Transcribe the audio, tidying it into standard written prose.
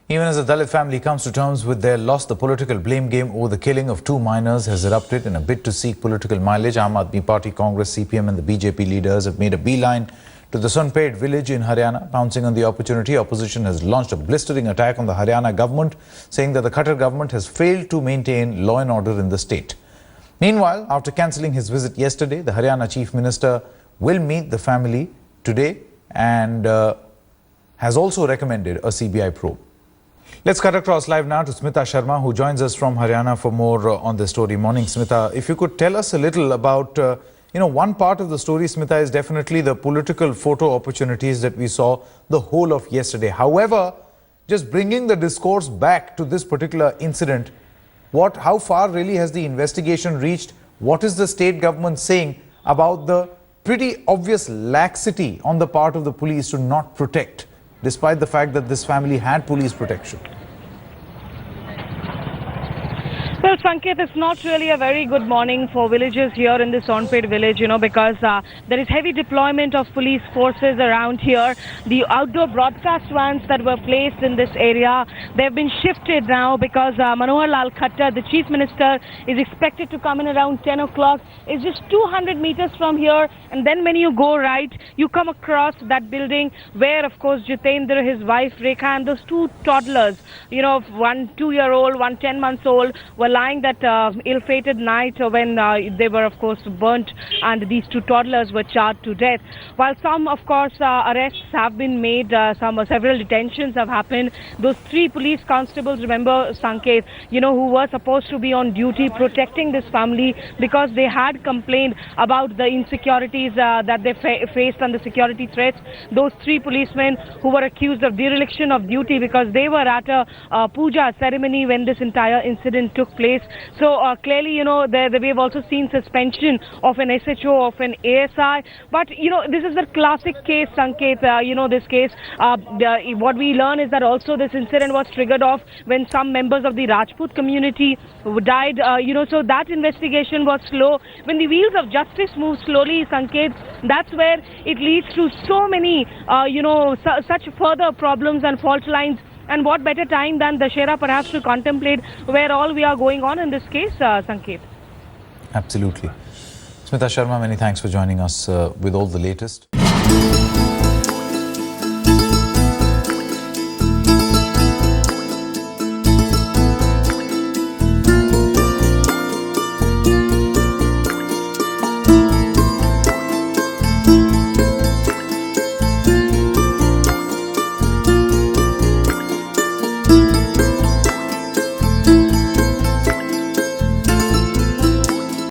Even as the Dalit family comes to terms with their loss, the political blame game over the killing of two minors has erupted in a bid to seek political mileage. Aam Aadmi Party, Congress, CPM and the BJP leaders have made a beeline to the Sonpet village in Haryana. Pouncing on the opportunity, opposition has launched a blistering attack on the Haryana government, saying that the Khattar government has failed to maintain law and order in the state. Meanwhile, after cancelling his visit yesterday, the Haryana Chief Minister will meet the family today and has also recommended a CBI probe. Let's cut across live now to Smita Sharma, who joins us from Haryana for more on this story. Morning, Smita. If you could tell us a little about, one part of the story, Smita, is definitely the political photo opportunities that we saw the whole of yesterday. However, just bringing the discourse back to this particular incident, how far really has the investigation reached? What is the state government saying about the pretty obvious laxity on the part of the police to not protect, despite the fact that this family had police protection? Well, Sanket, it's not really a very good morning for villagers here in the Sonpet village, because there is heavy deployment of police forces around here. The outdoor broadcast vans that were placed in this area, they've been shifted now because Manohar Lal Khattar, the chief minister, is expected to come in around 10 o'clock. It's just 200 meters from here, and then when you go right, you come across that building where, of course, Jitendra, his wife Rekha, and those two toddlers, one 2-year-old, one 10-month-old, were lying that ill-fated night when they were, of course, burnt, and these two toddlers were charred to death. While some, of course, arrests have been made, several detentions have happened. Those 3 police constables, remember, Sanket, who were supposed to be on duty protecting this family because they had complained about the insecurities that they faced and the security threats. Those 3 policemen who were accused of dereliction of duty because they were at a puja ceremony when this entire incident took place. So clearly, we have also seen suspension of an SHO, of an ASI. But, this is the classic case, Sanket, this case. What we learn is that also this incident was triggered off when some members of the Rajput community died, so that investigation was slow. When the wheels of justice move slowly, Sanket, that's where it leads to so many, such further problems and fault lines. And what better time than Dussehra perhaps to contemplate where all we are going on in this case, Sanket? Absolutely. Smita Sharma, many thanks for joining us with all the latest.